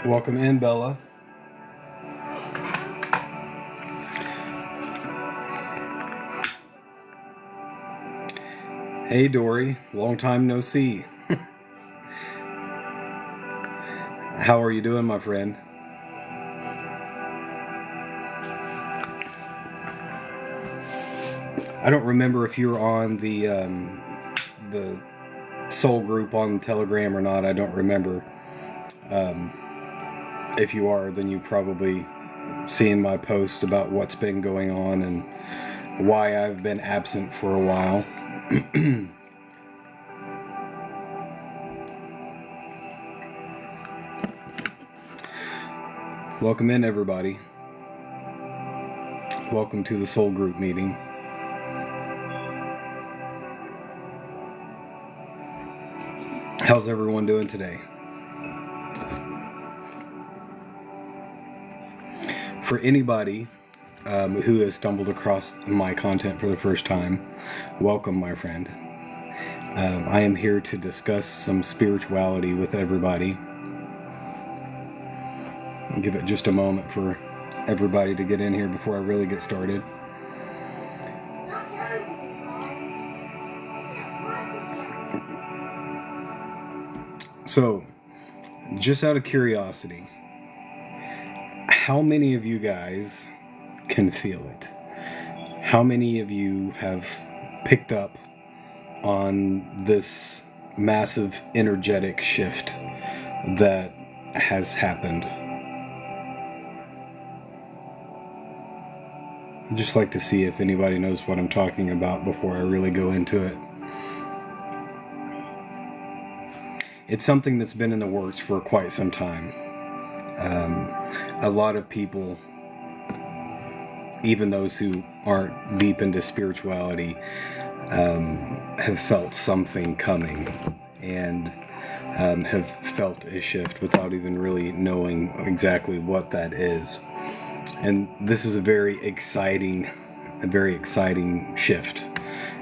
Welcome in, Bella. Hey, Dory. Long time no see. How are you doing, my friend? I don't remember if you're on the soul group on Telegram or not. I don't remember. If you are, then you probably seen my post about what's been going on and why I've been absent for a while. Welcome in, everybody. Welcome to the soul group meeting. How's everyone doing today? For anybody who has stumbled across my content for the first time, welcome, my friend. I am here to discuss some spirituality with everybody. I'll give it just a moment for everybody to get in here before I really get started. So, just out of curiosity, how many of you guys can feel it? How many of you have picked up on this massive energetic shift that has happened? I'd just like to see if anybody knows what I'm talking about before I really go into it. It's something that's been in the works for quite some time. A lot of people, even those who aren't deep into spirituality, have felt something coming and have felt a shift without even really knowing exactly what that is. And this is a very exciting shift,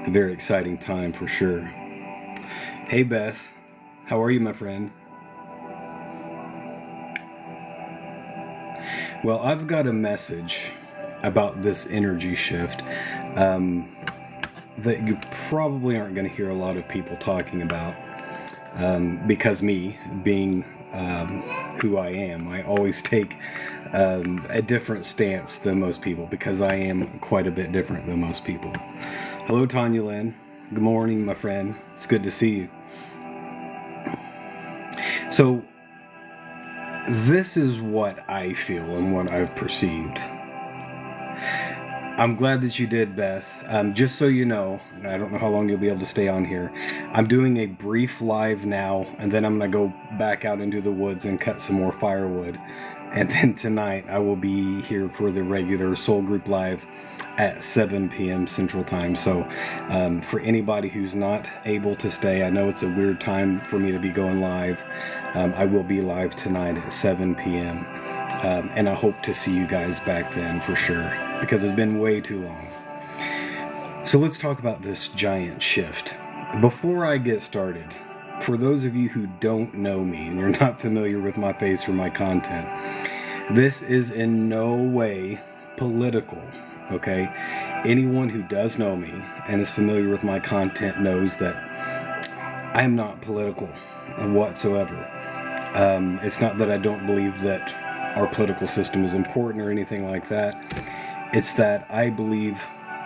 a very exciting time for sure. Hey Beth, how are you, my friend? Well, I've got a message about this energy shift that you probably aren't going to hear a lot of people talking about, because me, being who I am, I always take a different stance than most people, because I am quite a bit different than most people. Hello, Tanya Lynn. Good morning, my friend. It's good to see you. So, this is what I feel and what I've perceived. I'm glad that you did, Beth. Just so you know, I don't know how long you'll be able to stay on here. I'm doing a brief live now, and then I'm going to go back out into the woods and cut some more firewood. And then tonight I will be here for the regular Soul Group Live at 7 p.m. Central Time. So for anybody who's not able to stay, I know it's a weird time for me to be going live. I will be live tonight at 7 p.m. And I hope to see you guys back then for sure, because it's been way too long. So let's talk about this giant shift. Before I get started, for those of you who don't know me and you're not familiar with my face or my content, this is in no way political, okay? Anyone who does know me and is familiar with my content knows that I'm not political whatsoever. It's not that I don't believe that our political system is important or anything like that. It's that I believe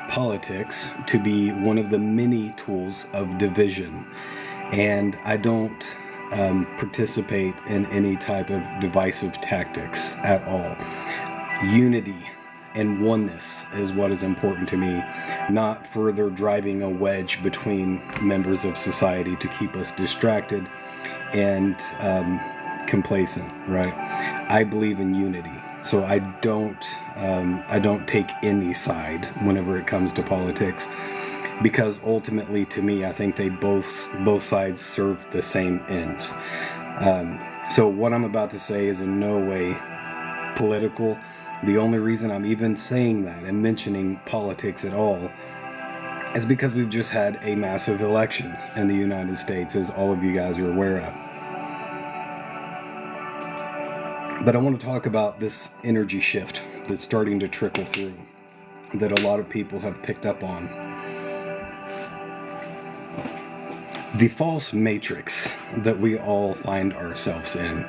politics to be one of the many tools of division, and I don't participate in any type of divisive tactics at all. Unity and oneness is what is important to me, not further driving a wedge between members of society to keep us distracted and complacent, right? I believe in unity, so I don't take any side whenever it comes to politics, because ultimately, to me, I think they both sides serve the same ends. So what I'm about to say is in no way political. The only reason I'm even saying that and mentioning politics at all is because we've just had a massive election in the United States, as all of you guys are aware of. But I want to talk about this energy shift that's starting to trickle through, that a lot of people have picked up on. The false matrix that we all find ourselves in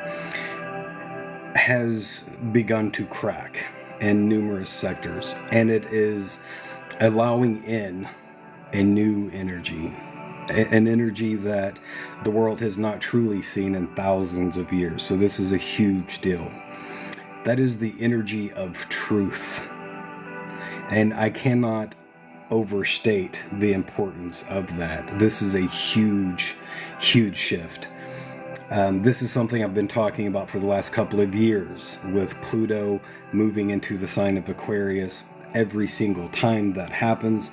has begun to crack in numerous sectors, and it is allowing in a new energy, an energy that the world has not truly seen in thousands of years. So this is a huge deal. That is the energy of truth. And I cannot overstate the importance of that. This is a huge, huge shift. This is something I've been talking about for the last couple of years, with Pluto moving into the sign of Aquarius. Every single time that happens,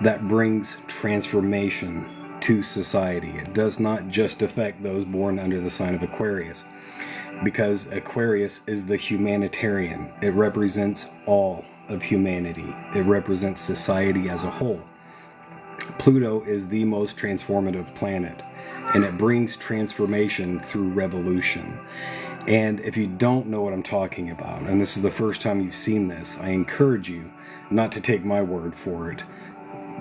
that brings transformation to society. It does not just affect those born under the sign of Aquarius, because Aquarius is the humanitarian. It represents all of humanity. It represents society as a whole. Pluto is the most transformative planet, and it brings transformation through revolution. And if you don't know what I'm talking about, and this is the first time you've seen this, I encourage you not to take my word for it.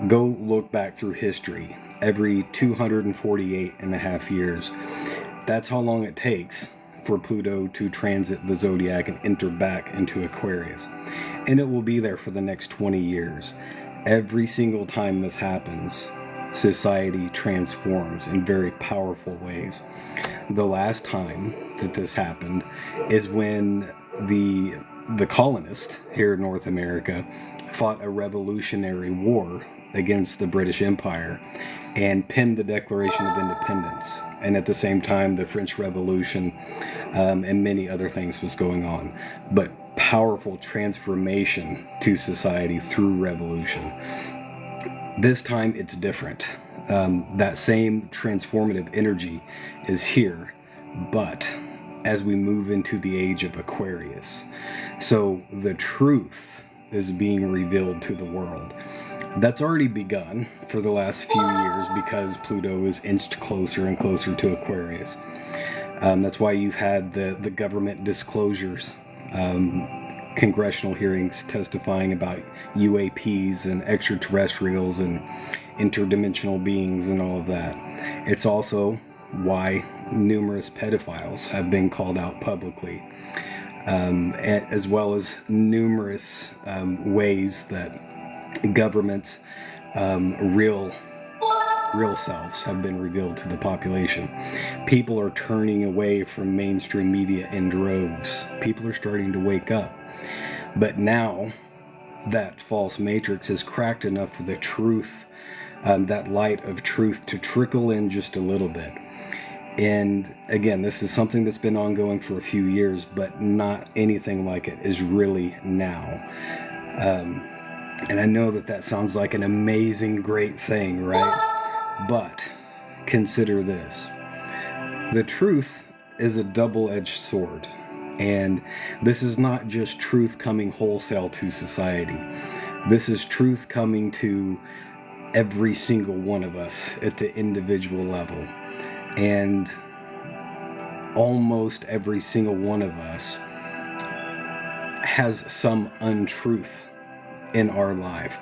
Go look back through history. Every 248 and a half years, that's how long it takes for Pluto to transit the zodiac and enter back into Aquarius. And it will be there for the next 20 years. Every single time this happens, society transforms in very powerful ways. The last time that this happened is when the colonists here in North America fought a revolutionary war against the British Empire and penned the Declaration of Independence. And at the same time, the French Revolution and many other things was going on. But powerful transformation to society through revolution. This time it's different. That same transformative energy is here, but as we move into the age of Aquarius. So the truth is being revealed to the world. That's already begun for the last few years, because Pluto is inched closer and closer to Aquarius. That's why you've had the government disclosures, congressional hearings testifying about UAPs and extraterrestrials and interdimensional beings and all of that. It's also why numerous pedophiles have been called out publicly, as well as numerous ways that governments' real selves have been revealed to the population. People are turning away from mainstream media in droves. People are starting to wake up. But now that false matrix has cracked enough for the truth, that light of truth, to trickle in just a little bit. And again, this is something that's been ongoing for a few years, but not anything like it is really now. And I know that sounds like an amazing, great thing, right? But consider this. The truth is a double-edged sword. And this is not just truth coming wholesale to society. This is truth coming to every single one of us at the individual level. And almost every single one of us has some untruth in our life.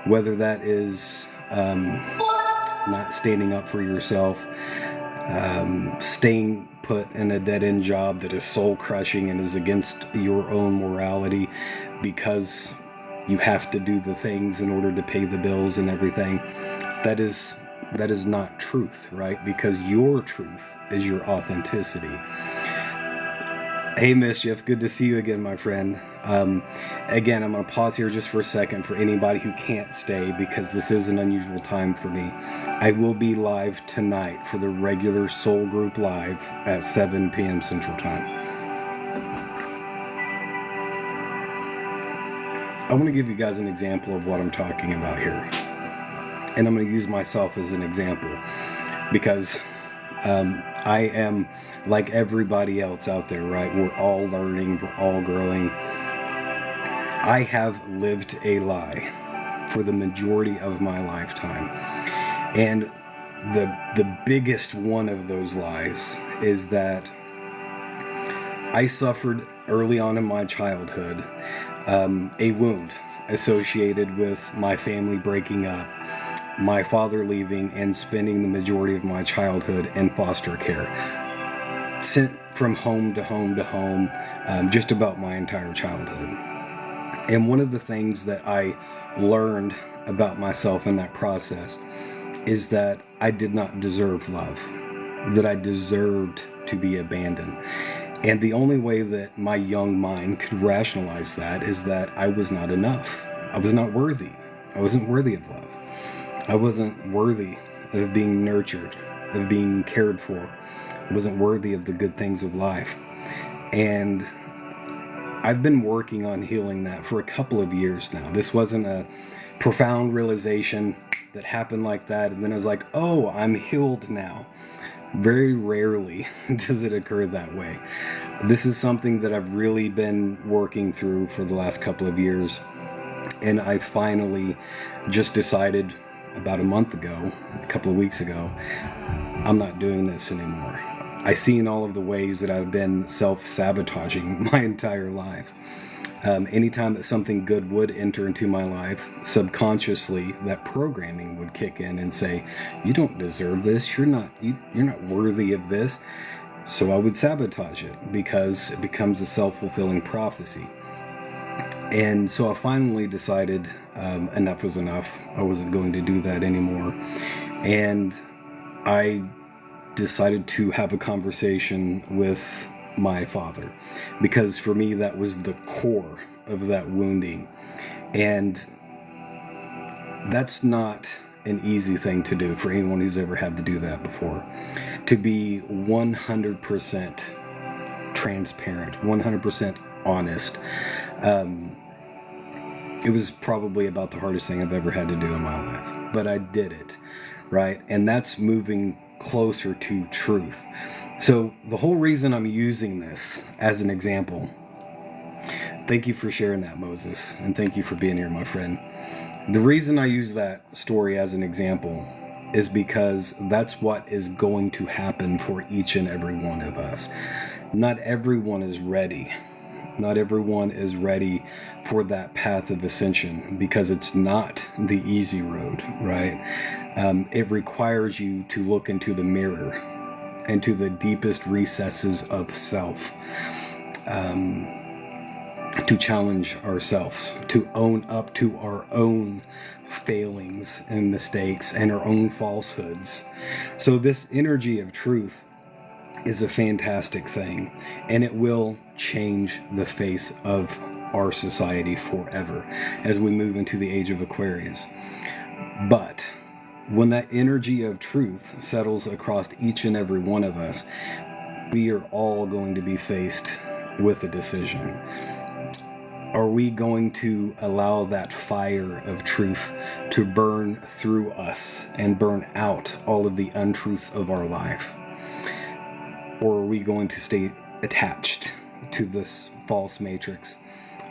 Whether that is not standing up for yourself, staying put in a dead-end job that is soul-crushing and is against your own morality because you have to do the things in order to pay the bills and everything. That is not truth, right? Because your truth is your authenticity. Hey, Mischief, good to see you again, my friend. Again, I'm going to pause here just for a second for anybody who can't stay, because this is an unusual time for me. I will be live tonight for the regular Soul Group Live at 7 p.m. Central Time. I want to give you guys an example of what I'm talking about here. And I'm going to use myself as an example, because I am like everybody else out there, right? We're all learning, we're all growing. I have lived a lie for the majority of my lifetime. And the biggest one of those lies is that I suffered early on in my childhood, a wound associated with my family breaking up, my father leaving, and spending the majority of my childhood in foster care. Sent from home to home to home, just about my entire childhood. And one of the things that I learned about myself in that process is that I did not deserve love, that I deserved to be abandoned. And the only way that my young mind could rationalize that is that I was not enough. I was not worthy. I wasn't worthy of love. I wasn't worthy of being nurtured, of being cared for. I wasn't worthy of the good things of life. And I've been working on healing that for a couple of years now. This wasn't a profound realization that happened like that, and then I was like, oh, I'm healed now. Very rarely does it occur that way. This is something that I've really been working through for the last couple of years, and I finally just decided about a month ago, a couple of weeks ago, I'm not doing this anymore. I seen all of the ways that I've been self-sabotaging my entire life. Anytime that something good would enter into my life, subconsciously that programming would kick in and say, you don't deserve this, you're not worthy of this. So I would sabotage it because it becomes a self-fulfilling prophecy. And so I finally decided enough was enough. I wasn't going to do that anymore. And I decided to have a conversation with my father, because for me that was the core of that wounding. And that's not an easy thing to do for anyone who's ever had to do that before. To be 100% transparent, 100% honest. It was probably about the hardest thing I've ever had to do in my life, but I did it, right? And that's moving closer to truth. So the whole reason I'm using this as an example, thank you for sharing that, Moses, and thank you for being here, my friend. The reason I use that story as an example is because that's what is going to happen for each and every one of us. Not everyone is ready. Not everyone is ready for that path of ascension, because it's not the easy road, right? It requires you to look into the mirror, into the deepest recesses of self, to challenge ourselves, to own up to our own failings and mistakes and our own falsehoods. So this energy of truth is a fantastic thing, and it will change the face of our society forever as we move into the age of Aquarius. But when that energy of truth settles across each and every one of us, we are all going to be faced with a decision. Are we going to allow that fire of truth to burn through us and burn out all of the untruths of our life? Or are we going to stay attached to this false matrix,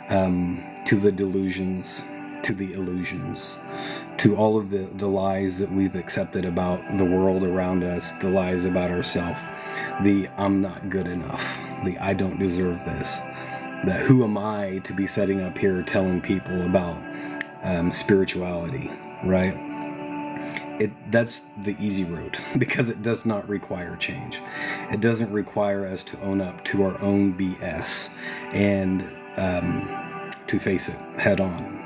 to the delusions, to the illusions, to all of the lies that we've accepted about the world around us, the lies about ourselves, the I'm not good enough, the I don't deserve this, the who am I to be sitting up here telling people about spirituality, right? That's the easy route, because it does not require change. It doesn't require us to own up to our own BS and to face it head on.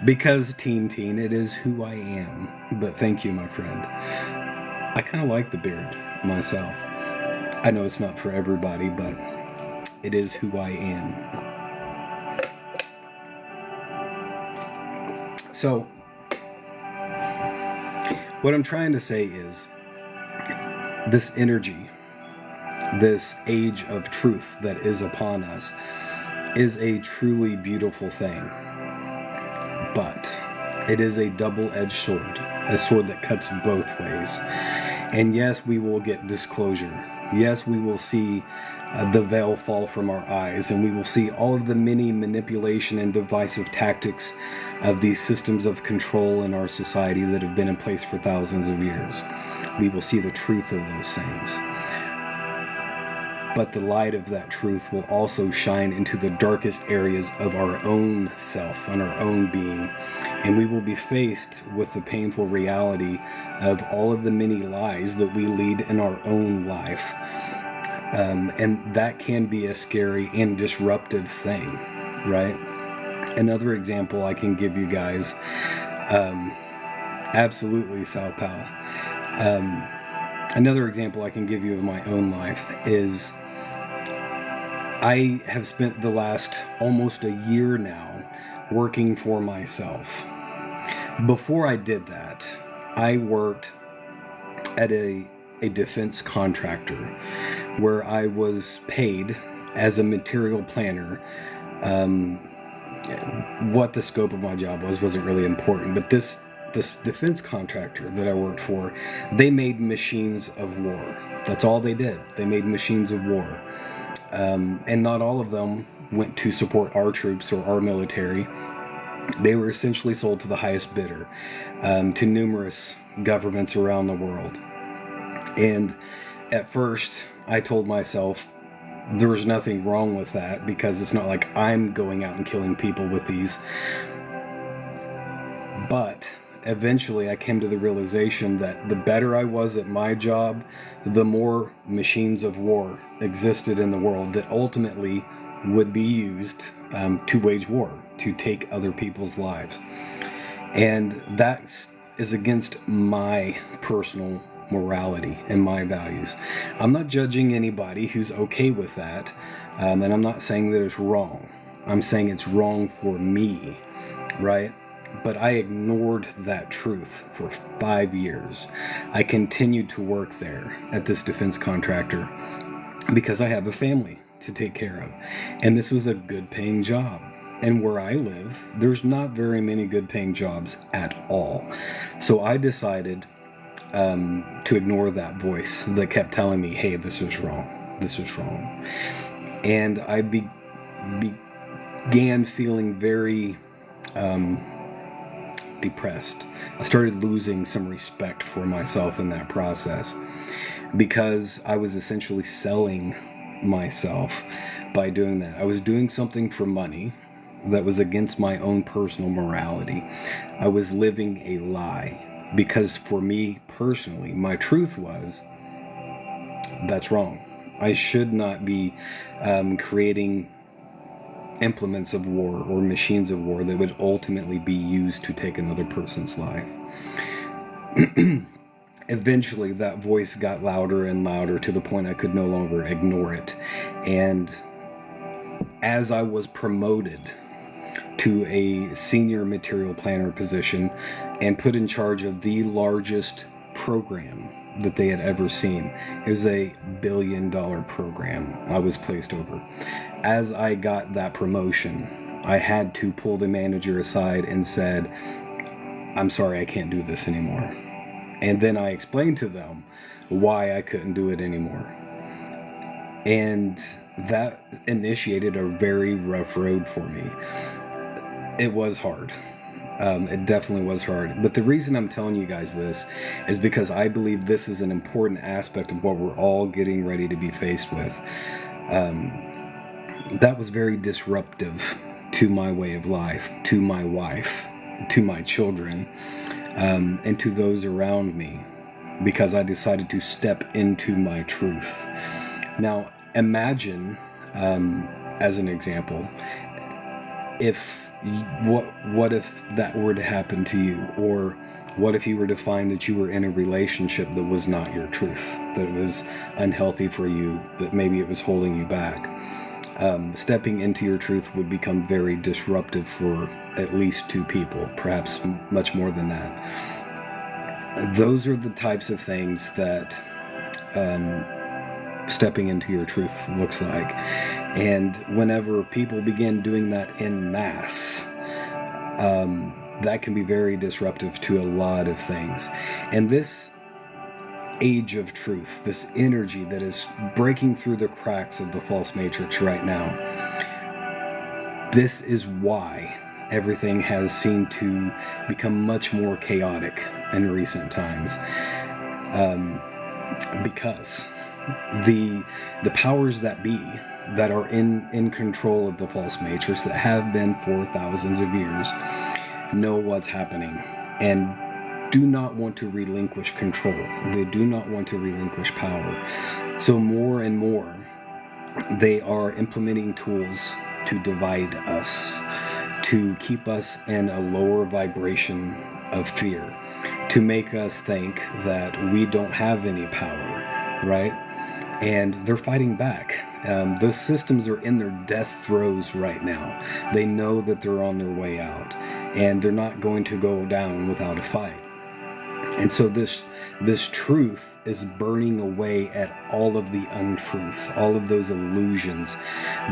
Because teen, it is who I am. But thank you, my friend. I kind of like the beard myself. I know it's not for everybody, but it is who I am. So, what I'm trying to say is, this energy, this age of truth that is upon us, is a truly beautiful thing. But it is a double-edged sword, a sword that cuts both ways. And yes, we will get disclosure. Yes, we will see the veil fall from our eyes, and we will see all of the many manipulation and divisive tactics of these systems of control in our society that have been in place for thousands of years. We will see the truth of those things. but the light of that truth will also shine into the darkest areas of our own self and our own being. And we will be faced with the painful reality of all of the many lies that we lead in our own life. And that can be a scary and disruptive thing, right? Another example I can give you guys, absolutely, Sal Pal. Another example I can give you of my own life is I have spent the last almost a year now working for myself. Before I did that, I worked at a defense contractor where I was paid as a material planner. What the scope of my job wasn't really important, but this defense contractor that I worked for, they made machines of war. That's all they did. They made machines of war. And not all of them went to support our troops or our military. They were essentially sold to the highest bidder, to numerous governments around the world. And at first, I told myself there was nothing wrong with that because it's not like I'm going out and killing people with these. But eventually I came to the realization that the better I was at my job, the more machines of war existed in the world that ultimately would be used to wage war, to take other people's lives. And that is against my personal morality and my values. I'm not judging anybody who's okay with that, and I'm not saying that it's wrong. I'm saying it's wrong for me, right? But I ignored that truth for 5 years. I continued to work there at this defense contractor because I have a family to take care of. And this was a good paying job. And where I live, there's not very many good paying jobs at all. So I decided to ignore that voice that kept telling me, hey, this is wrong. This is wrong. And I began feeling very depressed. I started losing some respect for myself in that process because I was essentially selling myself by doing that. I was doing something for money that was against my own personal morality. I was living a lie because for me personally, my truth was that's wrong. I should not be creating implements of war or machines of war that would ultimately be used to take another person's life. Eventually, that voice got louder and louder to the point I could no longer ignore it. And as I was promoted to a senior material planner position and put in charge of the largest program that they had ever seen, it was a $1 billion program I was placed over. As I got that promotion, I had to pull the manager aside and said, I'm sorry, I can't do this anymore. And then I explained to them why I couldn't do it anymore. And that initiated a very rough road for me. It was hard. It definitely was hard. But the reason I'm telling you guys this is because I believe this is an important aspect of what we're all getting ready to be faced with. That was very disruptive to my way of life, to my wife, to my children, and to those around me, because I decided to step into my truth. Now, imagine, as an example, what if that were to happen to you, or what if you were to find that you were in a relationship that was not your truth, that it was unhealthy for you, that maybe it was holding you back? Stepping into your truth would become very disruptive for at least 2 people, perhaps much more than that. Those are the types of things that stepping into your truth looks like. And whenever people begin doing that en masse, that can be very disruptive to a lot of things. And this age of truth, this energy that is breaking through the cracks of the false matrix right now, this is why everything has seemed to become much more chaotic in recent times. Because The powers that be, that are in control of the false matrix, that have been for thousands of years, know what's happening and do not want to relinquish control. They do not want to relinquish power. So more and more, they are implementing tools to divide us, to keep us in a lower vibration of fear, to make us think that we don't have any power, right? And they're fighting back. Those systems are in their death throes right now. They know that they're on their way out, and they're not going to go down without a fight. And so this truth is burning away at all of the untruths, all of those illusions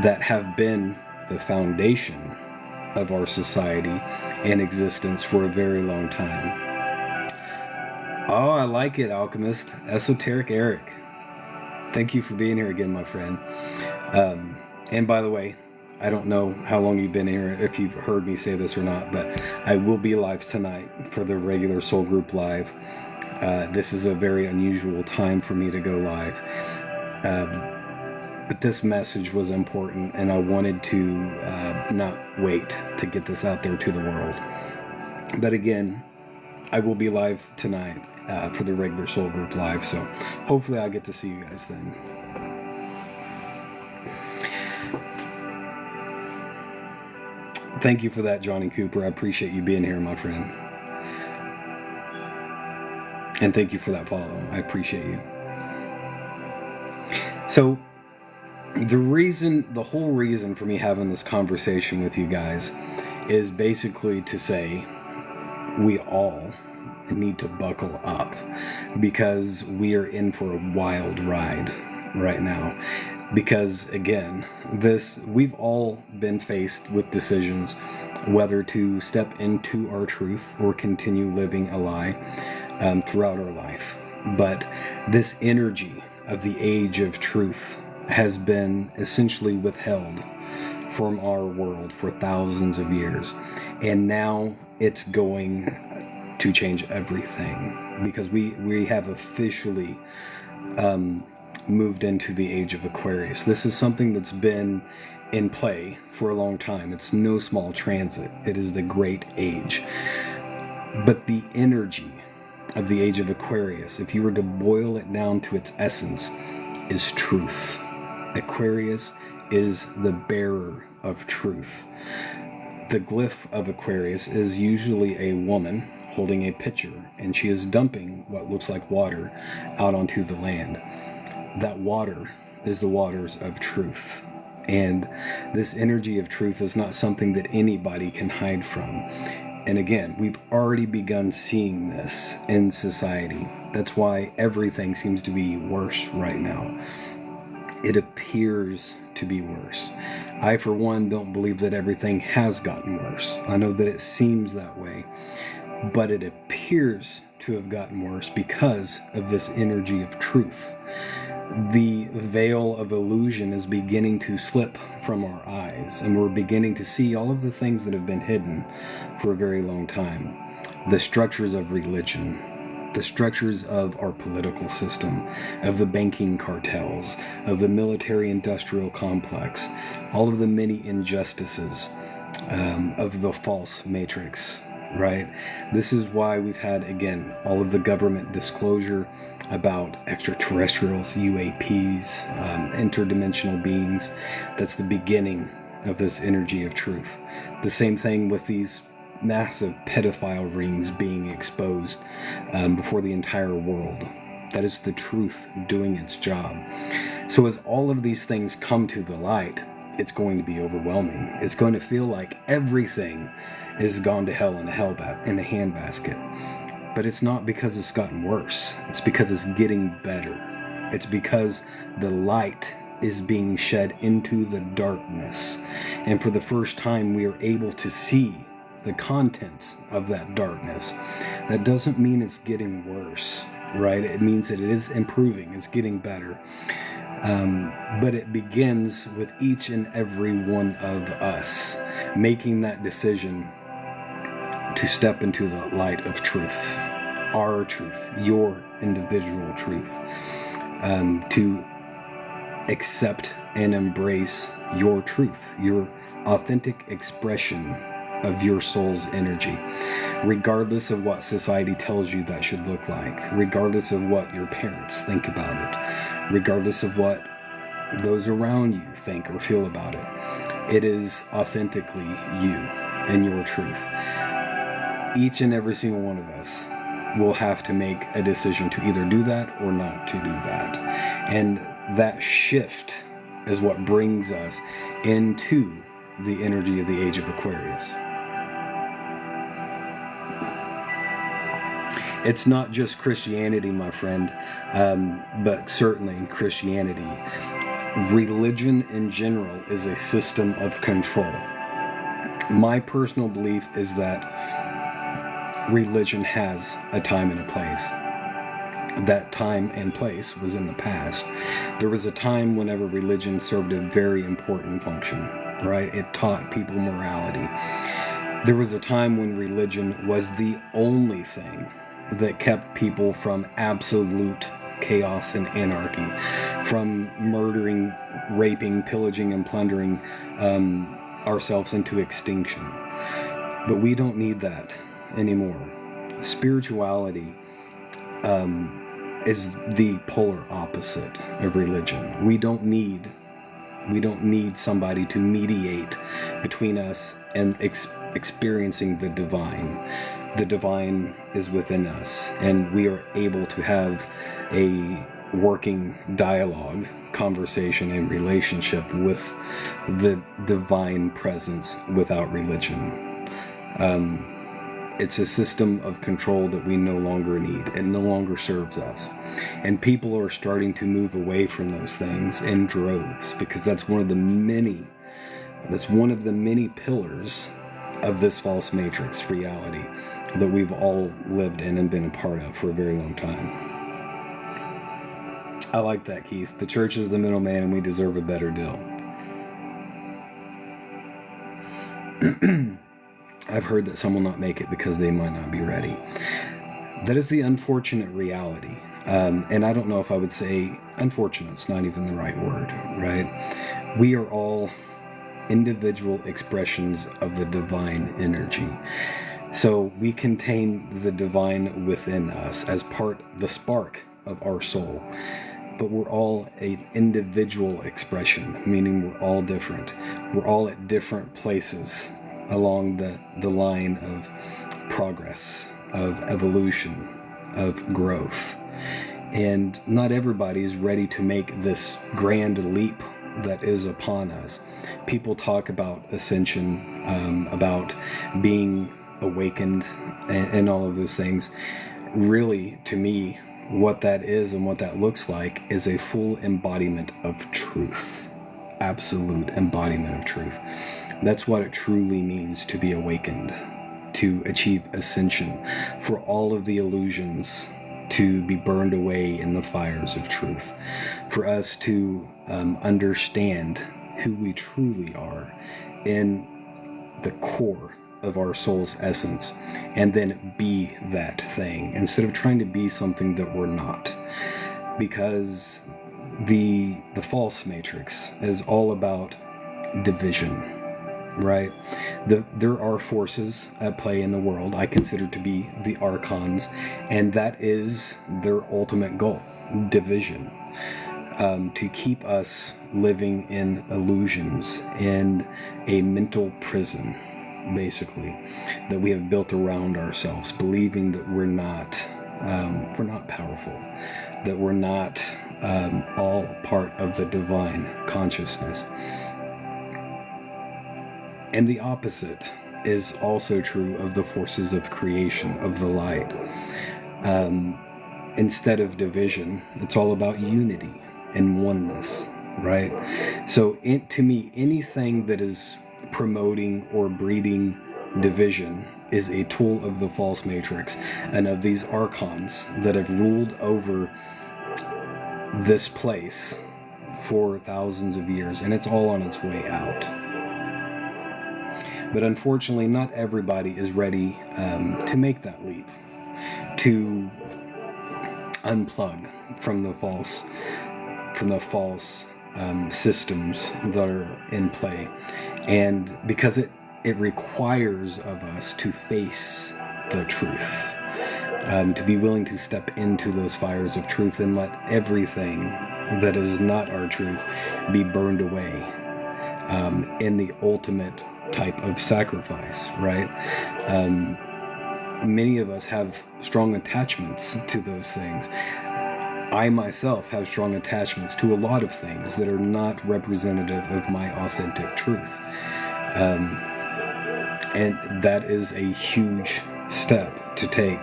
that have been the foundation of our society and existence for a very long time. Oh, I like it, Alchemist. Esoteric Eric. Thank you for being here again, my friend. And by the way, I don't know how long you've been here, if you've heard me say this or not, but I will be live tonight for the regular Soul Group Live. This is a very unusual time for me to go live. But this message was important, and I wanted to not wait to get this out there to the world. But again, I will be live tonight for the regular Soul Group Live, so hopefully I'll get to see you guys then. Thank you for that, Johnny Cooper. I appreciate you being here, my friend. And thank you for that follow. I appreciate you. So, the whole reason for me having this conversation with you guys is basically to say we all need to buckle up, because we are in for a wild ride right now. Because again, we've all been faced with decisions whether to step into our truth or continue living a lie throughout our life. But this energy of the age of truth has been essentially withheld from our world for thousands of years, and now it's going to change everything, because we have officially moved into the age of Aquarius. This is something that's been in play for a long time. It's no small transit. It is the great age. But the energy of the age of Aquarius, if you were to boil it down to its essence, is truth. Aquarius is the bearer of truth. The glyph of Aquarius is usually a woman holding a pitcher, and she is dumping what looks like water out onto the land. That water is the waters of truth. And this energy of truth is not something that anybody can hide from. And again, we've already begun seeing this in society. That's why everything seems to be worse right now. It appears to be worse. I, for one, don't believe that everything has gotten worse. I know that it seems that way, but it appears to have gotten worse because of this energy of truth. The veil of illusion is beginning to slip from our eyes, and we're beginning to see all of the things that have been hidden for a very long time. The structures of religion, the structures of our political system, of the banking cartels, of the military-industrial complex, all of the many injustices of the false matrix, right? This is why we've had, again, all of the government disclosure about extraterrestrials, UAPs, interdimensional beings. That's the beginning of this energy of truth. The same thing with these massive pedophile rings being exposed before the entire world. That is the truth doing its job. So as all of these things come to the light, it's going to be overwhelming. It's going to feel like everything is gone to hell in a handbasket. But it's not because it's gotten worse. It's because it's getting better. It's because the light is being shed into the darkness. And for the first time, we are able to see the contents of that darkness. That doesn't mean it's getting worse, right? It means that it is improving. It's getting better. But it begins with each and every one of us making that decision to step into the light of truth, our truth, your individual truth. to accept and embrace your truth, your authentic expression of your soul's energy, regardless of what society tells you that should look like, regardless of what your parents think about it, regardless of what those around you think or feel about it. It is authentically you and your truth. Each and every single one of us will have to make a decision to either do that or not to do that. And that shift is what brings us into the energy of the age of Aquarius. It's not just Christianity, my friend, but certainly in Christianity. Religion in general is a system of control. My personal belief is that religion has a time and a place. That time and place was in the past. There was a time whenever religion served a very important function, right? It taught people morality. There was a time when religion was the only thing that kept people from absolute chaos and anarchy, from murdering, raping, pillaging, and plundering ourselves into extinction. But we don't need that anymore. Spirituality is the polar opposite of religion. We don't need somebody to mediate between us and experiencing the divine. The divine is within us, and we are able to have a working dialogue, conversation, and relationship with the divine presence without religion. It's a system of control that we no longer need. It no longer serves us. And people are starting to move away from those things in droves, because that's one of the many pillars of this false matrix reality that we've all lived in and been a part of for a very long time. I like that, Keith. The church is the middleman and we deserve a better deal. I've heard that some will not make it because they might not be ready. That is the unfortunate reality. And I don't know if I would say unfortunate. It's not even the right word, right? We are all individual expressions of the divine energy. So we contain the divine within us as the spark of our soul. But we're all an individual expression, meaning we're all different. We're all at different places along the line of progress, of evolution, of growth. And not everybody is ready to make this grand leap that is upon us. People talk about ascension, about being awakened, and all of those things. Really, to me, what that is and what that looks like is a full embodiment of truth. Absolute embodiment of truth. That's what it truly means to be awakened, to achieve ascension, for all of the illusions to be burned away in the fires of truth, for us to understand who we truly are in the core of our soul's essence, and then be that thing instead of trying to be something that we're not. Because the false matrix is all about division, right? There are forces at play in the world I consider to be the archons, and that is their ultimate goal, division. To keep us living in illusions, in a mental prison, basically, that we have built around ourselves, believing that we're not powerful, that we're not all part of the divine consciousness. And the opposite is also true of the forces of creation, of the light. Instead of division, it's all about unity and oneness, right? So to me, anything that is promoting or breeding division is a tool of the false matrix and of these archons that have ruled over this place for thousands of years, and it's all on its way out. But unfortunately, not everybody is ready to make that leap, to unplug from the false systems that are in play. And because it requires of us to face the truth, to be willing to step into those fires of truth and let everything that is not our truth be burned away, in the ultimate type of sacrifice, right? Many of us have strong attachments to those things. I myself have strong attachments to a lot of things that are not representative of my authentic truth. And that is a huge step to take,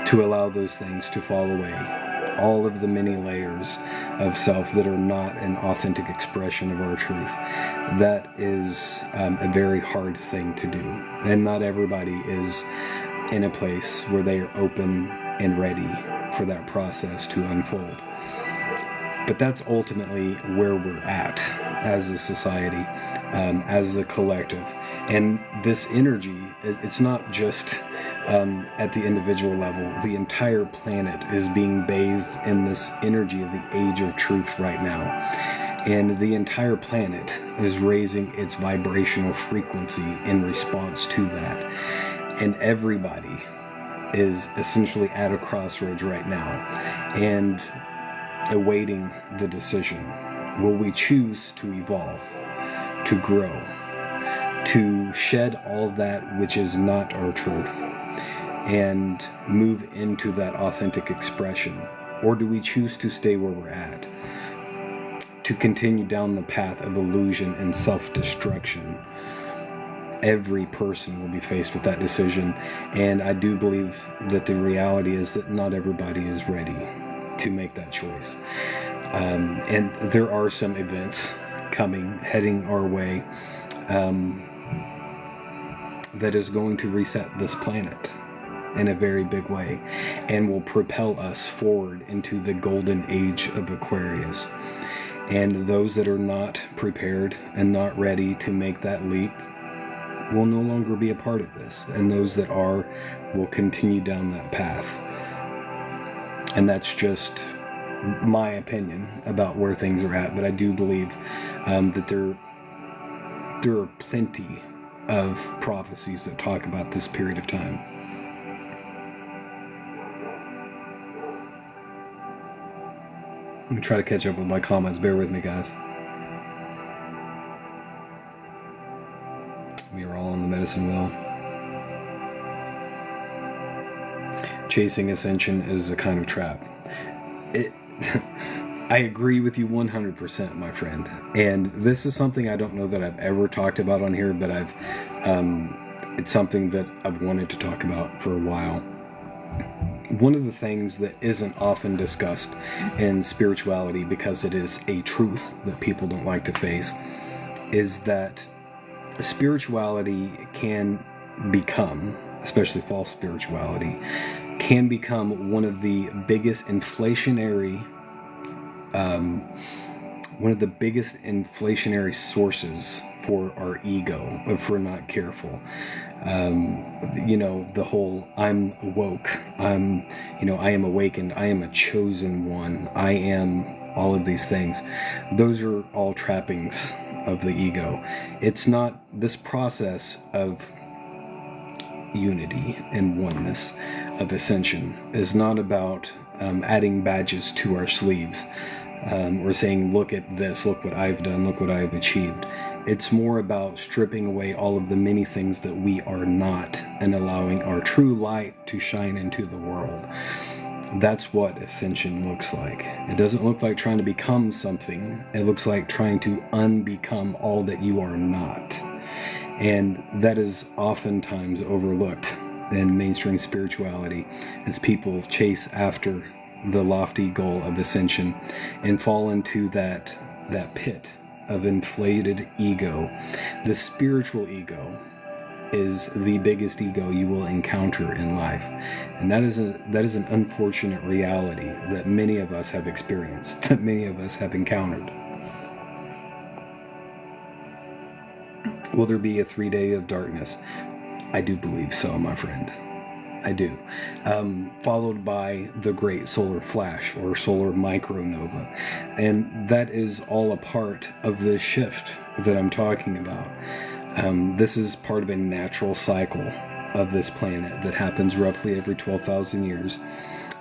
to allow those things to fall away. All of the many layers of self that are not an authentic expression of our truth. That is a very hard thing to do. And not everybody is in a place where they are open and ready for that process to unfold. But that's ultimately where we're at as a society, as a collective. And this energy, it's not just at the individual level. The entire planet is being bathed in this energy of the age of truth right now. And the entire planet is raising its vibrational frequency in response to that. And everybody is essentially at a crossroads right now and awaiting the decision. Will we choose to evolve, to grow, to shed all that which is not our truth and move into that authentic expression? Or do we choose to stay where we're at, to continue down the path of illusion and self-destruction? Every person will be faced with that decision, and I do believe that the reality is that not everybody is ready to make that choice. And there are some events heading our way, that is going to reset this planet in a very big way and will propel us forward into the golden age of Aquarius. And those that are not prepared and not ready to make that leap will no longer be a part of this, and those that are will continue down that path. And that's just my opinion about where things are at, but I do believe that there are plenty of prophecies that talk about this period of time. I'm going to try to catch up with my comments. Bear with me, guys. We are all on the medicine wheel. Chasing ascension is a kind of trap. I agree with you 100%, my friend. And this is something I don't know that I've ever talked about on here, but it's something that I've wanted to talk about for a while. One of the things that isn't often discussed in spirituality, because it is a truth that people don't like to face, is that spirituality can become, especially false spirituality, can become one of the biggest inflationary sources for our ego if we're not careful. The whole I'm woke, I am awakened, I am a chosen one, I am all of these things. Those are all trappings of the ego. It's not this process of unity and oneness of ascension is not about adding badges to our sleeves, or saying, look at this, look what I've done, look what I've achieved. It's more about stripping away all of the many things that we are not and allowing our true light to shine into the world. That's what ascension looks like. It doesn't look like trying to become something. It looks like trying to unbecome all that you are not. And that is oftentimes overlooked in mainstream spirituality as people chase after the lofty goal of ascension and fall into that pit of inflated ego. The spiritual ego is the biggest ego you will encounter in life, and that is an unfortunate reality that many of us have experienced, that many of us have encountered. Will there be a 3 day of darkness? I do believe so, my friend. I do. Followed by the Great Solar Flash or Solar Micronova. And that is all a part of this shift that I'm talking about. This is part of a natural cycle of this planet that happens roughly every 12,000 years.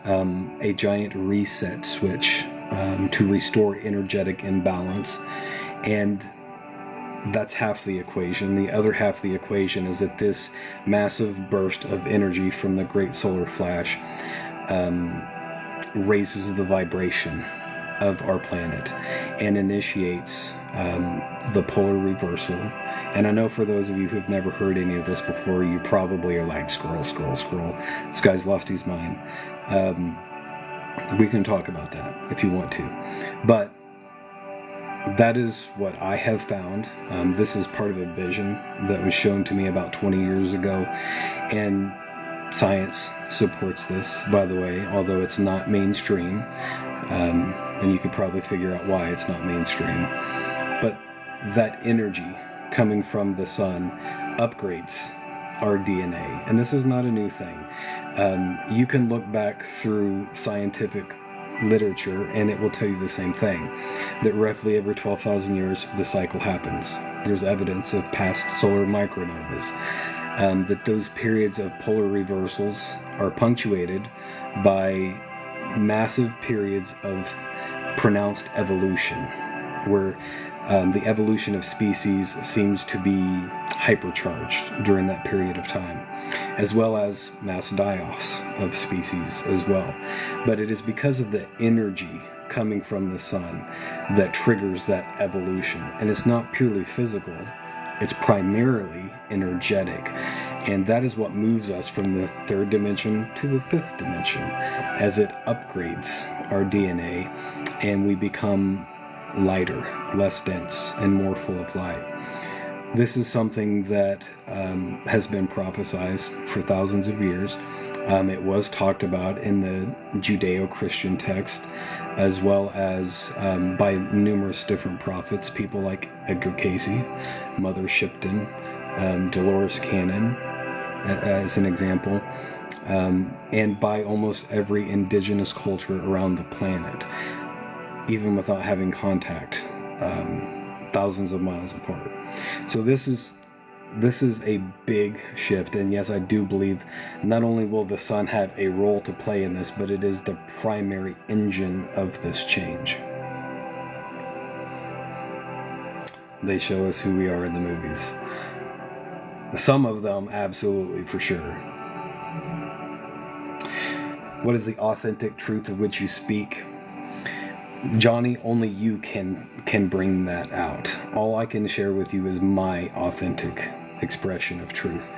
A giant reset switch to restore energetic imbalance. And that's half the equation. The other half of the equation is that this massive burst of energy from the Great Solar Flash raises the vibration of our planet and initiates the polar reversal. And I know for those of you who've never heard any of this before, you probably are like, scroll. This guy's lost his mind. We can talk about that if you want to. But that is what I have found. This is part of a vision that was shown to me about 20 years ago. And science supports this, by the way, although it's not mainstream. And you could probably figure out why it's not mainstream. But that energy coming from the sun upgrades our DNA. And this is not a new thing. You can look back through scientific literature and it will tell you the same thing, that roughly every 12,000 years the cycle happens. There's evidence of past solar micronovas, that those periods of polar reversals are punctuated by massive periods of pronounced evolution, where the evolution of species seems to be hypercharged during that period of time, as well as mass die-offs of species as well. But it is because of the energy coming from the sun that triggers that evolution. And it's not purely physical, it's primarily energetic. And that is what moves us from the third dimension to the fifth dimension, as it upgrades our DNA and we become lighter, less dense, and more full of light. This is something that has been prophesized for thousands of years. It was talked about in the Judeo-Christian text, as well as by numerous different prophets, people like Edgar Cayce, Mother Shipton, Dolores Cannon, as an example, and by almost every indigenous culture around the planet, even without having contact, thousands of miles apart. So this is a big shift, and yes, I do believe not only will the sun have a role to play in this, but it is the primary engine of this change. They show us who we are in the movies. Some of them, absolutely, for sure. What is the authentic truth of which you speak? Johnny, only you can bring that out. All I can share with you is my authentic expression of truth.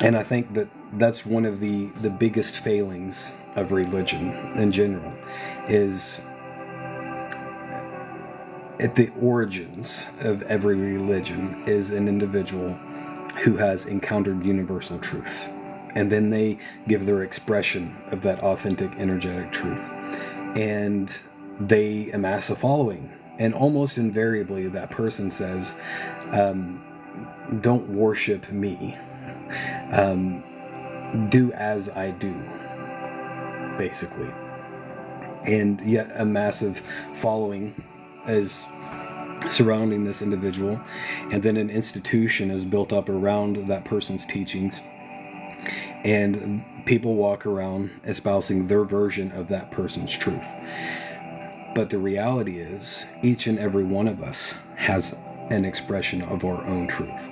And I think that that's one of the biggest failings of religion in general, is at the origins of every religion is an individual who has encountered universal truth. And then they give their expression of that authentic, energetic truth. And they amass a following. And almost invariably, that person says, don't worship me. Do as I do, basically. And yet a massive following is surrounding this individual. And then an institution is built up around that person's teachings. And people walk around espousing their version of that person's truth. But the reality is, each and every one of us has an expression of our own truth.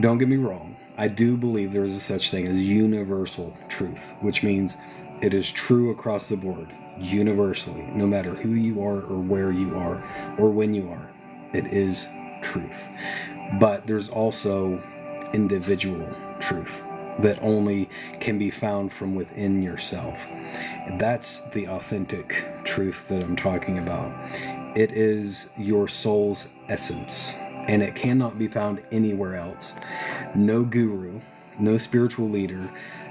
Don't get me wrong, I do believe there is a such thing as universal truth, which means it is true across the board, universally, no matter who you are or where you are or when you are. It is truth. But there's also individual truth that only can be found from within yourself. That's the authentic truth that I'm talking about. It is your soul's essence, and it cannot be found anywhere else. No guru, no spiritual leader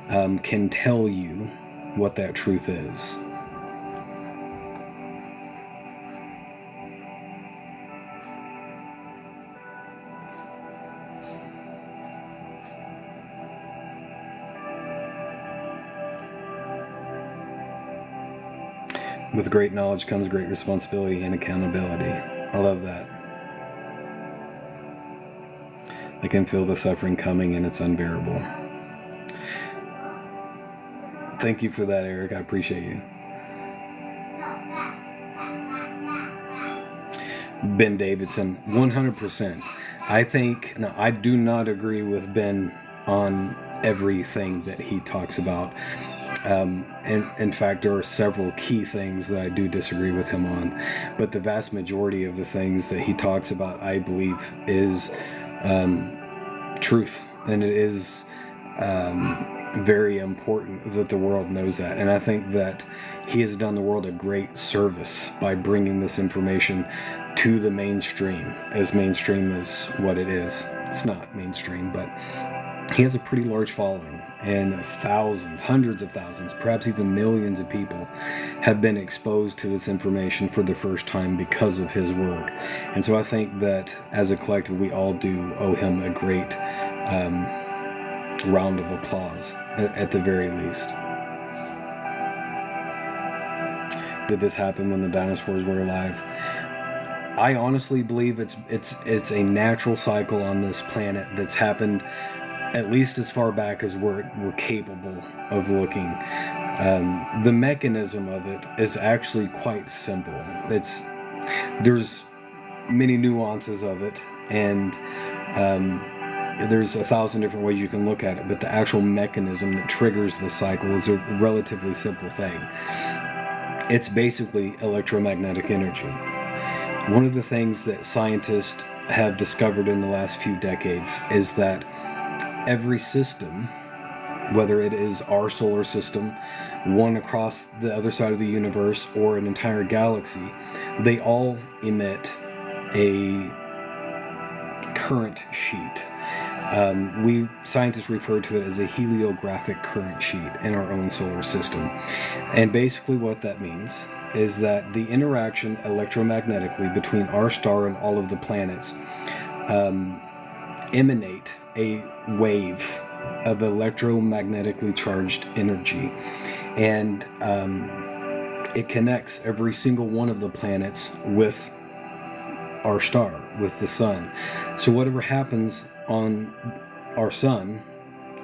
can tell you what that truth is. With great knowledge comes great responsibility and accountability. I love that. I can feel the suffering coming and it's unbearable. Thank you for that, Eric. I appreciate you. Ben Davidson, 100%. I think, no, I do not agree with Ben on everything that he talks about. And in fact, there are several key things that I do disagree with him on. But the vast majority of the things that he talks about, I believe, is truth. And it is very important that the world knows that. And I think that he has done the world a great service by bringing this information to the mainstream, as mainstream is what it is. It's not mainstream, but he has a pretty large following, and thousands, hundreds of thousands, perhaps even millions of people have been exposed to this information for the first time because of his work. And so I think that as a collective, we all do owe him a great round of applause, at the very least. Did this happen when the dinosaurs were alive? I honestly believe it's a natural cycle on this planet that's happened at least as far back as we're capable of looking. The mechanism of it is actually quite simple. There's many nuances of it, and there's 1,000 different ways you can look at it, but the actual mechanism that triggers the cycle is a relatively simple thing. It's basically electromagnetic energy. One of the things that scientists have discovered in the last few decades is that every system, whether it is our solar system, one across the other side of the universe, or an entire galaxy, they all emit a current sheet. Scientists refer to it as a heliographic current sheet in our own solar system. And basically what that means is that the interaction electromagnetically between our star and all of the planets emanate a wave of electromagnetically charged energy. And it connects every single one of the planets with our star, with the sun. So whatever happens on our sun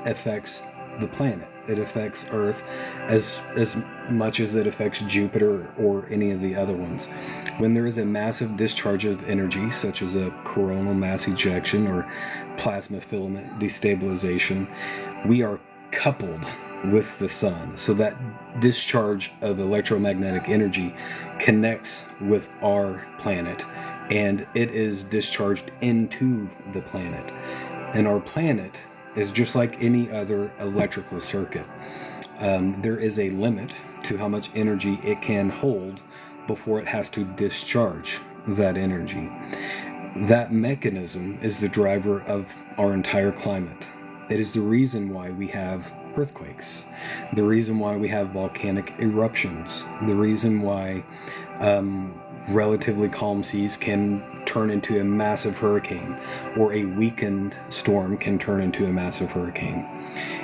affects the planet. It affects Earth as much as it affects Jupiter or any of the other ones. When there is a massive discharge of energy, such as a coronal mass ejection or plasma filament destabilization, we are coupled with the sun. So that discharge of electromagnetic energy connects with our planet, and it is discharged into the planet. And our planet is just like any other electrical circuit. There is a limit to how much energy it can hold before it has to discharge that energy. That mechanism is the driver of our entire climate. It is the reason why we have earthquakes, the reason why we have volcanic eruptions, the reason why relatively calm seas can turn into a massive hurricane, or a weakened storm can turn into a massive hurricane.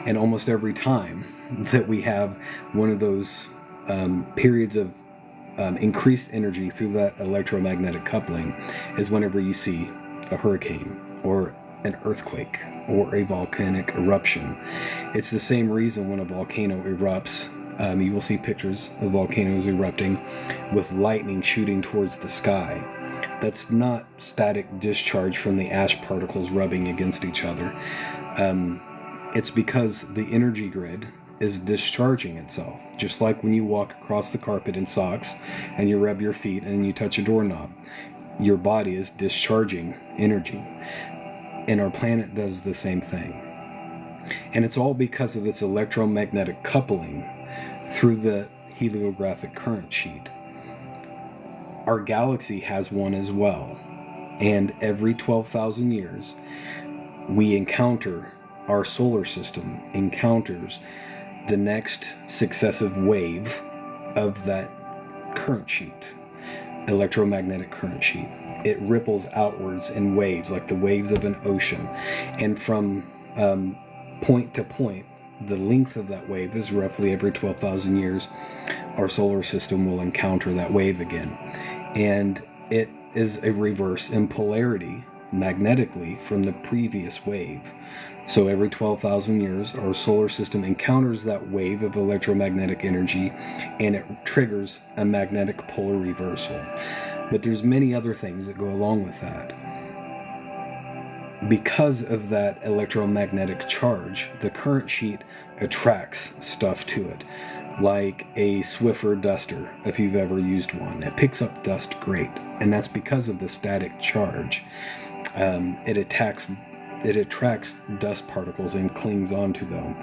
And almost every time that we have one of those periods of increased energy through that electromagnetic coupling is whenever you see a hurricane or an earthquake or a volcanic eruption. It's the same reason when a volcano erupts, you will see pictures of volcanoes erupting with lightning shooting towards the sky. That's not static discharge from the ash particles rubbing against each other. It's because the energy grid is discharging itself. Just like when you walk across the carpet in socks and you rub your feet and you touch a doorknob, your body is discharging energy. And our planet does the same thing. And it's all because of this electromagnetic coupling through the heliographic current sheet. Our galaxy has one as well. And every 12,000 years, our solar system encounters the next successive wave of that current sheet, electromagnetic current sheet. It ripples outwards in waves, like the waves of an ocean. And from point to point, the length of that wave is roughly every 12,000 years, our solar system will encounter that wave again. And it is a reverse in polarity magnetically from the previous wave. So every 12,000 years, our solar system encounters that wave of electromagnetic energy, and it triggers a magnetic polar reversal. But there's many other things that go along with that. Because of that electromagnetic charge, the current sheet attracts stuff to it, like a Swiffer duster, if you've ever used one. It picks up dust great, and that's because of the static charge. It attracts dust particles and clings onto them.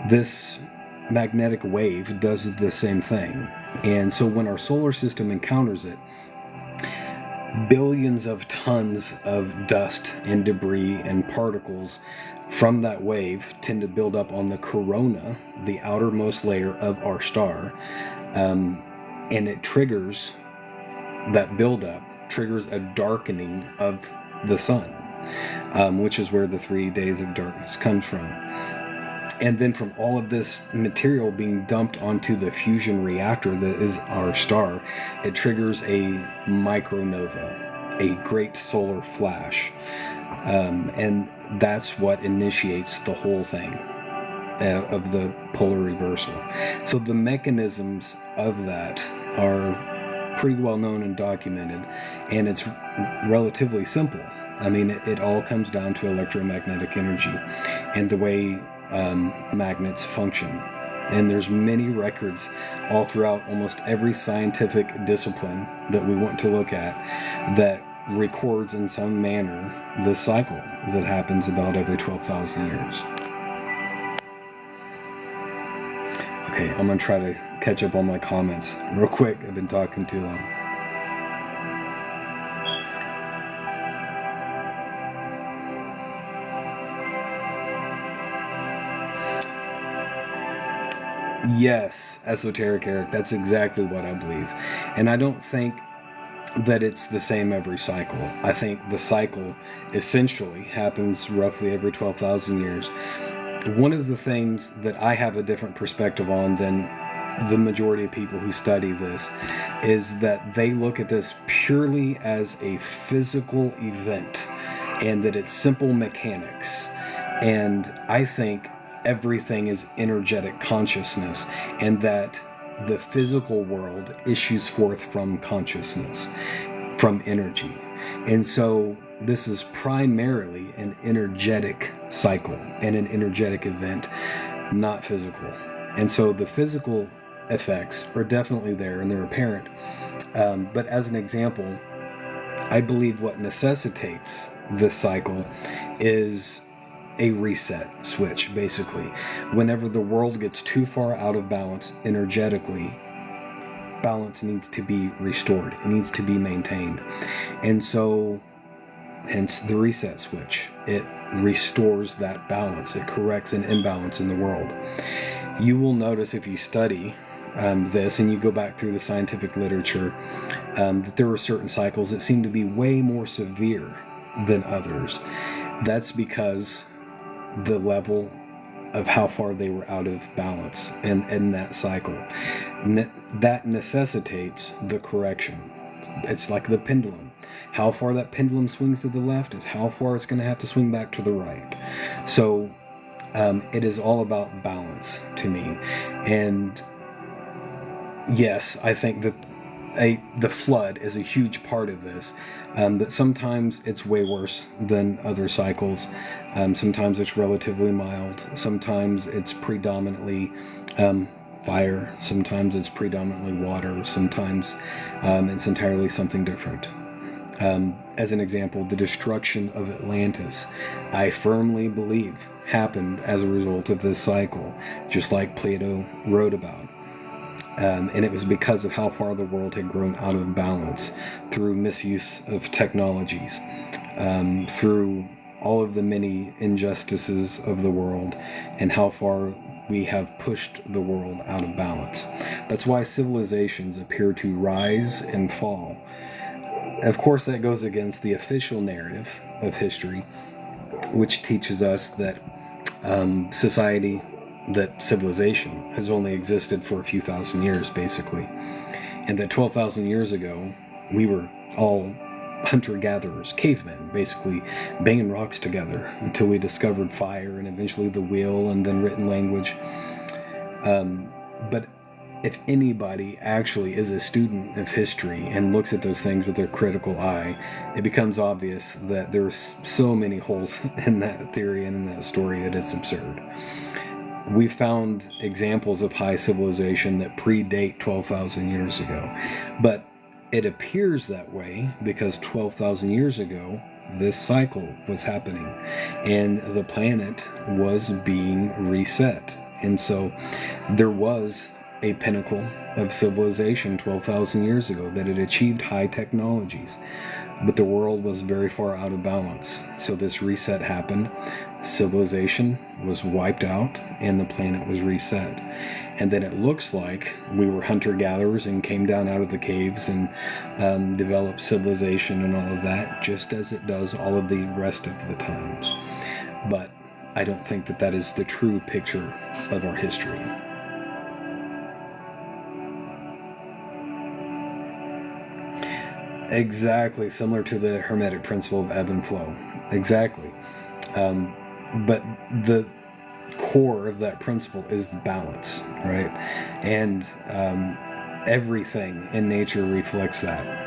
This magnetic wave does the same thing. And so when our solar system encounters it, billions of tons of dust and debris and particles from that wave tend to build up on the corona, the outermost layer of our star, and it triggers that buildup, triggers a darkening of the sun, which is where the 3 days of darkness comes from. And then from all of this material being dumped onto the fusion reactor that is our star, it triggers a micronova, a great solar flash. And that's what initiates the whole thing of the polar reversal. So the mechanisms of that are pretty well known and documented, and it's relatively simple. I mean, it all comes down to electromagnetic energy and the way magnets function. And there's many records all throughout almost every scientific discipline that we want to look at that records in some manner the cycle that happens about every 12,000 years. Okay, I'm going to try to catch up on my comments real quick. I've been talking too long. Yes, esoteric Eric, that's exactly what I believe. And I don't think that it's the same every cycle. I think the cycle essentially happens roughly every 12,000 years. One of the things that I have a different perspective on than the majority of people who study this is that they look at this purely as a physical event and that it's simple mechanics. And I think everything is energetic consciousness, and that the physical world issues forth from consciousness, from energy. And so this is primarily an energetic cycle and an energetic event, not physical. And so the physical effects are definitely there and they're apparent. But as an example, I believe what necessitates this cycle is a reset switch, basically. Whenever the world gets too far out of balance energetically, balance needs to be restored. It needs to be maintained. And so, hence the reset switch. It restores that balance. It corrects an imbalance in the world. You will notice if you study this and you go back through the scientific literature that there are certain cycles that seem to be way more severe than others. That's because the level of how far they were out of balance in that cycle. That necessitates the correction. It's like the pendulum. How far that pendulum swings to the left is how far it's going to have to swing back to the right. So it is all about balance to me. And yes, I think that the flood is a huge part of this. But sometimes it's way worse than other cycles. Sometimes it's relatively mild. Sometimes it's predominantly fire. Sometimes it's predominantly water. Sometimes it's entirely something different. As an example, the destruction of Atlantis, I firmly believe, happened as a result of this cycle, just like Plato wrote about. And it was because of how far the world had grown out of balance through misuse of technologies, through all of the many injustices of the world, and how far we have pushed the world out of balance. That's why civilizations appear to rise and fall. Of course, that goes against the official narrative of history, which teaches us that society that civilization has only existed for a few thousand years, basically. And that 12,000 years ago, we were all hunter-gatherers, cavemen, basically banging rocks together until we discovered fire and eventually the wheel and then written language. But if anybody actually is a student of history and looks at those things with their critical eye, it becomes obvious that there's so many holes in that theory and in that story that it's absurd. We found examples of high civilization that predate 12,000 years ago, but it appears that way because 12,000 years ago, this cycle was happening and the planet was being reset. And so there was a pinnacle of civilization 12,000 years ago that had achieved high technologies, but the world was very far out of balance. So this reset happened, civilization was wiped out, and the planet was reset. And then it looks like we were hunter-gatherers and came down out of the caves and developed civilization and all of that, just as it does all of the rest of the times. But I don't think that that is the true picture of our history. Exactly, similar to the Hermetic principle of ebb and flow. Exactly. But the core of that principle is the balance, right? And everything in nature reflects that.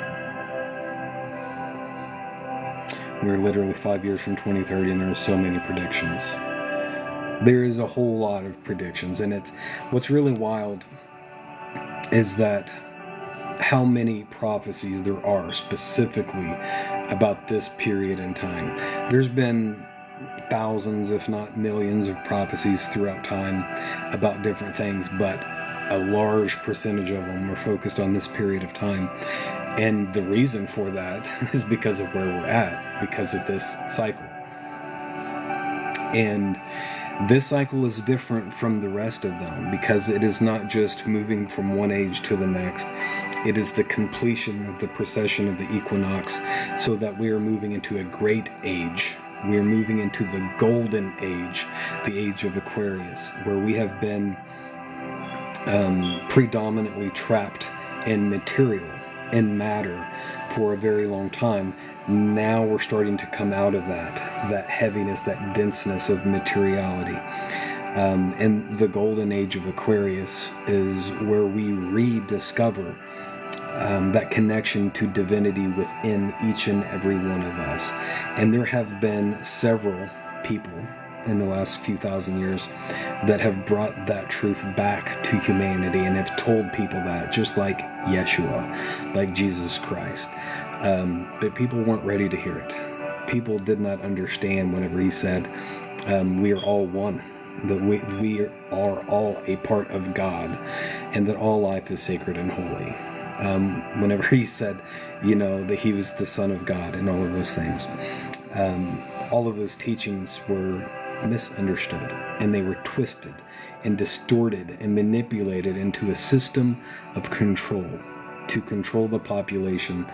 We're literally 5 years from 2030 and there are so many predictions. There is a whole lot of predictions, and it's what's really wild is that how many prophecies there are specifically about this period in time. There's been thousands, if not millions, of prophecies throughout time about different things, but a large percentage of them are focused on this period of time. And the reason for that is because of where we're at, because of this cycle. And this cycle is different from the rest of them because it is not just moving from one age to the next. It is the completion of the precession of the equinox, so that we are moving into a great age. We are moving into the golden age, the age of Aquarius, where we have been predominantly trapped in material, in matter, for a very long time. Now we're starting to come out of that heaviness, that denseness of materiality. And the golden age of Aquarius is where we rediscover that connection to divinity within each and every one of us. And there have been several people in the last few thousand years that have brought that truth back to humanity and have told people that, just like Yeshua, like Jesus Christ. But people weren't ready to hear it. People did not understand whenever he said, we are all one, that we are all a part of God, and that all life is sacred and holy. Whenever he said, that he was the Son of God and all of those things. All of those teachings were misunderstood, and they were twisted and distorted and manipulated into a system of control to control the population,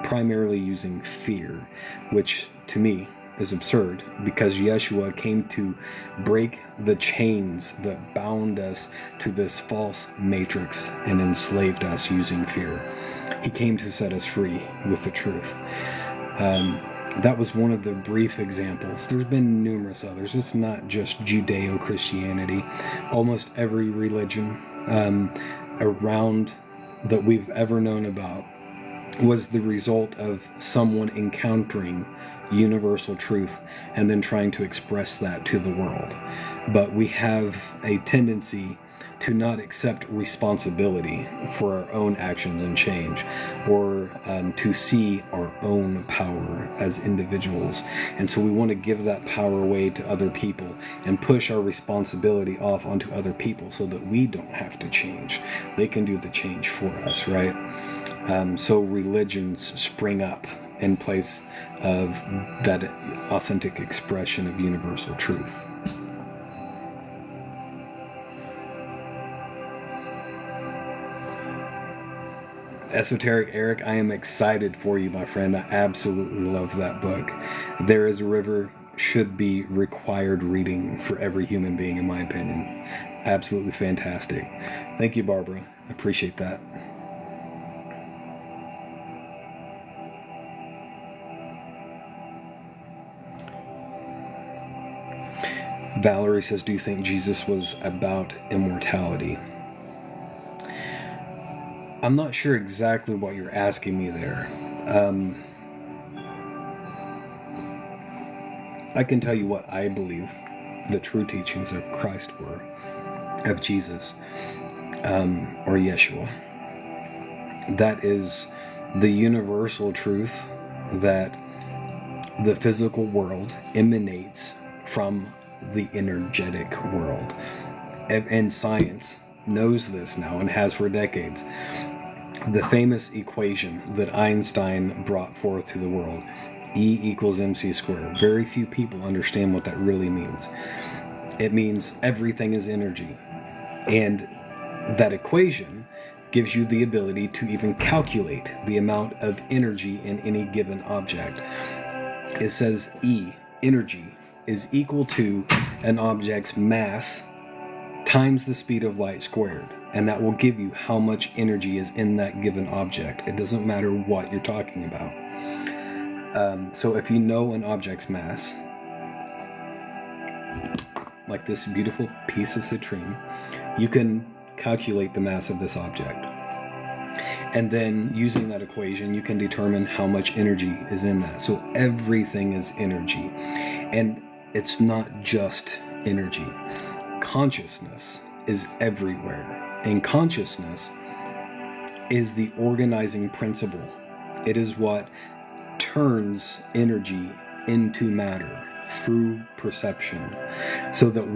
primarily using fear, which to me is absurd, because Yeshua came to break the chains that bound us to this false matrix and enslaved us using fear. He came to set us free with the truth. That was one of the brief examples. There's been numerous others. It's not just Judeo-Christianity. Almost every religion around that we've ever known about was the result of someone encountering universal truth and then trying to express that to the world. But we have a tendency to not accept responsibility for our own actions and change, or to see our own power as individuals. And so we want to give that power away to other people and push our responsibility off onto other people so that we don't have to change. They can do the change for us, right? So religions spring up in place of that authentic expression of universal truth. Esoteric Eric, I am excited for you, my friend. I absolutely love that book. There is a River should be required reading for every human being, in my opinion. Absolutely fantastic. Thank you, Barbara. I appreciate that. Valerie says, do you think Jesus was about immortality? I'm not sure exactly what you're asking me there. I can tell you what I believe the true teachings of Christ were, of Jesus, or Yeshua. That is the universal truth that the physical world emanates from the energetic world. And science knows this now and has for decades. The famous equation that Einstein brought forth to the world, E equals mc squared. Very few people understand what that really means. It means everything is energy. And that equation gives you the ability to even calculate the amount of energy in any given object. It says E, energy, is equal to an object's mass times the speed of light squared. And that will give you how much energy is in that given object. It doesn't matter what you're talking about. So if you know an object's mass, like this beautiful piece of citrine, you can calculate the mass of this object. And then using that equation, you can determine how much energy is in that. So everything is energy. And it's not just energy. Consciousness is everywhere. And consciousness is the organizing principle. It is what turns energy into matter through perception. So that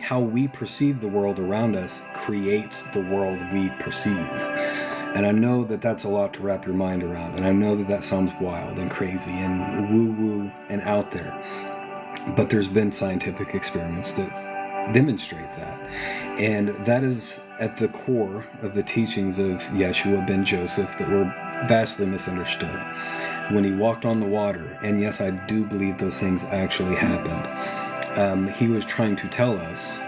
how we perceive the world around us creates the world we perceive. And I know that that's a lot to wrap your mind around. And I know that that sounds wild and crazy and woo-woo and out there. But there's been scientific experiments that demonstrate that. And that is at the core of the teachings of Yeshua ben Joseph that were vastly misunderstood. When he walked on the water, and yes, I do believe those things actually happened, he was trying to tell us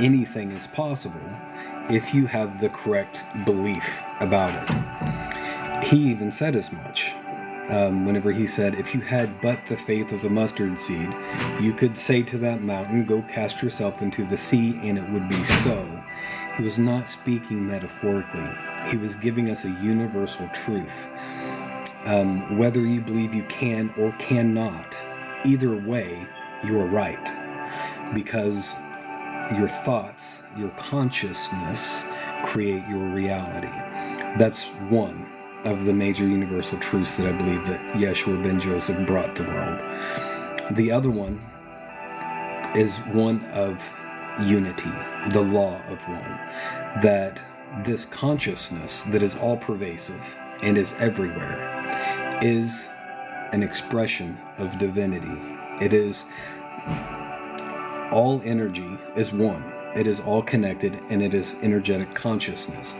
anything is possible if you have the correct belief about it. He even said as much. Whenever he said, if you had but the faith of a mustard seed, you could say to that mountain, go cast yourself into the sea, and it would be so. He was not speaking metaphorically. He was giving us a universal truth. Whether you believe you can or cannot, either way, you're right. Because your thoughts, your consciousness, create your reality. That's one of the major universal truths that I believe that Yeshua ben Joseph brought to the world. The other one is one of unity, the law of one, that this consciousness that is all pervasive and is everywhere is an expression of divinity. It is all energy is one. It is all connected, and it is energetic consciousness.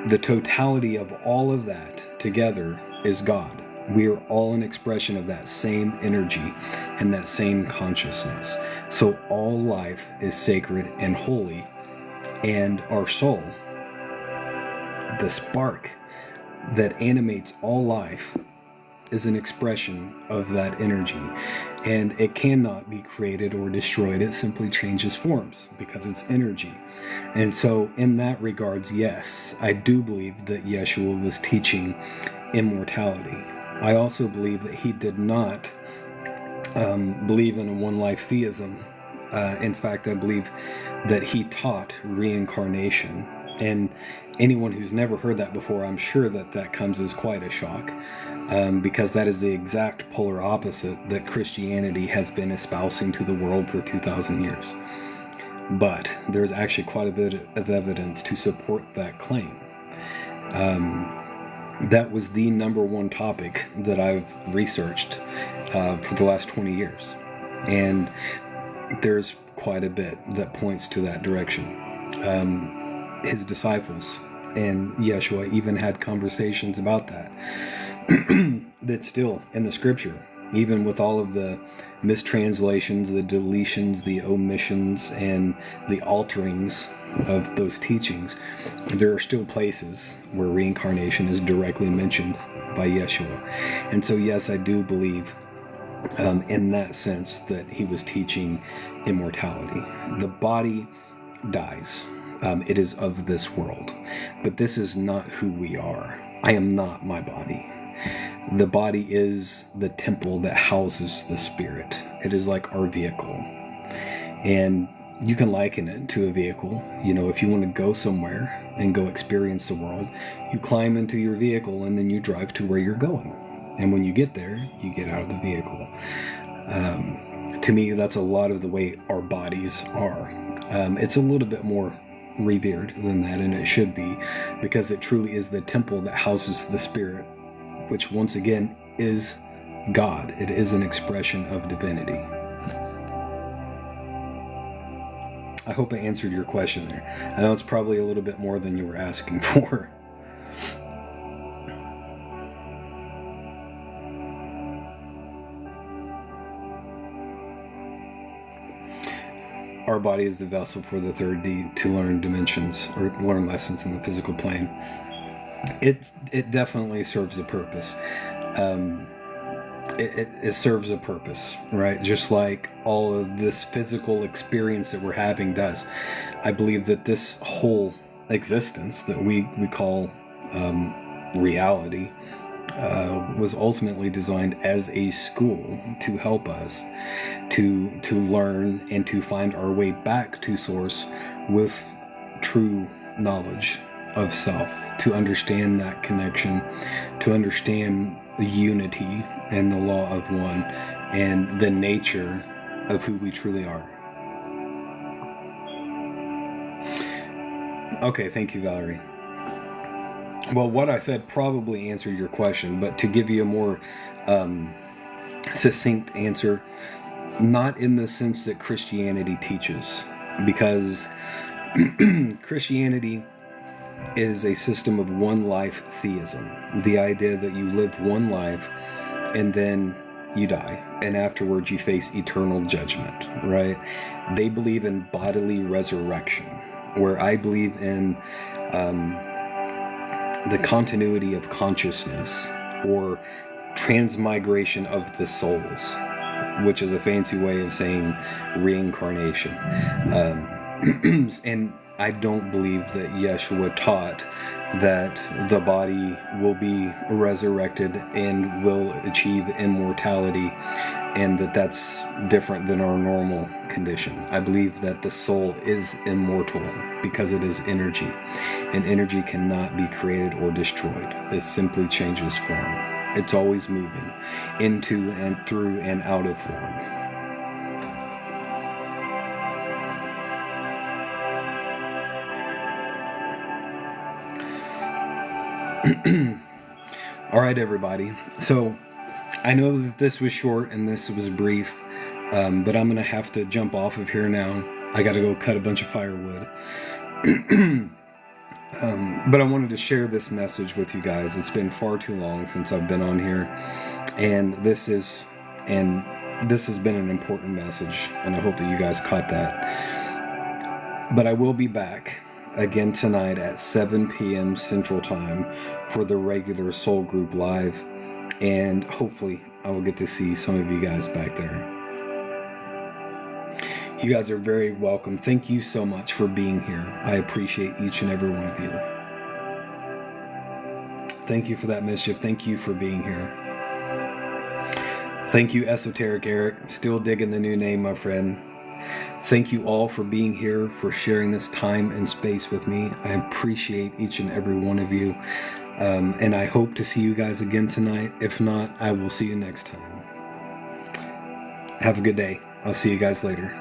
The totality of all of that together is God. We are all an expression of that same energy and that same consciousness. So all life is sacred and holy, and our soul, the spark that animates all life, is an expression of that energy. And it cannot be created or destroyed. It simply changes forms because it's energy. And so in that regards, yes, I do believe that Yeshua was teaching immortality. I also believe that he did not believe in a one-life theism. In fact, I believe that he taught reincarnation. And anyone who's never heard that before, I'm sure that that comes as quite a shock. Because that is the exact polar opposite that Christianity has been espousing to the world for 2,000 years. But there's actually quite a bit of evidence to support that claim. That was the number one topic that I've researched for the last 20 years. And there's quite a bit that points to that direction. His disciples and Yeshua even had conversations about that. That's still in the scripture, even with all of the mistranslations, the deletions, the omissions, and the alterings of those teachings, there are still places where reincarnation is directly mentioned by Yeshua. And so, yes, I do believe in that sense that he was teaching immortality. The body dies. It is of this world. But this is not who we are. I am not my body. The body is the temple that houses the spirit. It is like our vehicle. And you can liken it to a vehicle. You know, if you want to go somewhere and go experience the world, you climb into your vehicle and then you drive to where you're going. And when you get there, you get out of the vehicle. To me, that's a lot of the way our bodies are. It's a little bit more revered than that, and it should be, because it truly is the temple that houses the spirit, which once again is God. It is an expression of divinity. I hope I answered your question there. I know it's probably a little bit more than you were asking for. Our body is the vessel for the third D to learn dimensions or learn lessons in the physical plane. It definitely serves a purpose. It serves a purpose, right? Just like all of this physical experience that we're having does. I believe that this whole existence that we call reality was ultimately designed as a school to help us to learn and to find our way back to source with true knowledge of self, to understand that connection, to understand the unity and the law of one and the nature of who we truly are. Okay, thank you, Valerie. Well, what I said probably answered your question, but to give you a more succinct answer, not in the sense that Christianity teaches, because Christianity is a system of one life theism. The idea that you live one life and then you die, and afterwards you face eternal judgment, right? They believe in bodily resurrection, where I believe in the continuity of consciousness, or transmigration of the souls, which is a fancy way of saying reincarnation. And I don't believe that Yeshua taught that the body will be resurrected and will achieve immortality, and that that's different than our normal condition. I believe that the soul is immortal because it is energy, and energy cannot be created or destroyed. It simply changes form. It's always moving into and through and out of form. All right, everybody. So I know that this was short and this was brief, but I'm going to have to jump off of here now. I got to go cut a bunch of firewood. But I wanted to share this message with you guys. It's been far too long since I've been on here, and this has been an important message, and I hope that you guys caught that. But I will be back again tonight at 7 p.m. Central Time for the regular Soul Group Live, and hopefully I will get to see some of you guys back there. You guys are very welcome. Thank you so much for being here. I appreciate each and every one of you. Thank you for that, Mischief. Thank you for being here. Thank you, Esoteric Eric. Still digging the new name, my friend. Thank you all for being here, for sharing this time and space with me. I appreciate each and every one of you. And I hope to see you guys again tonight. If not, I will see you next time. Have a good day. I'll see you guys later.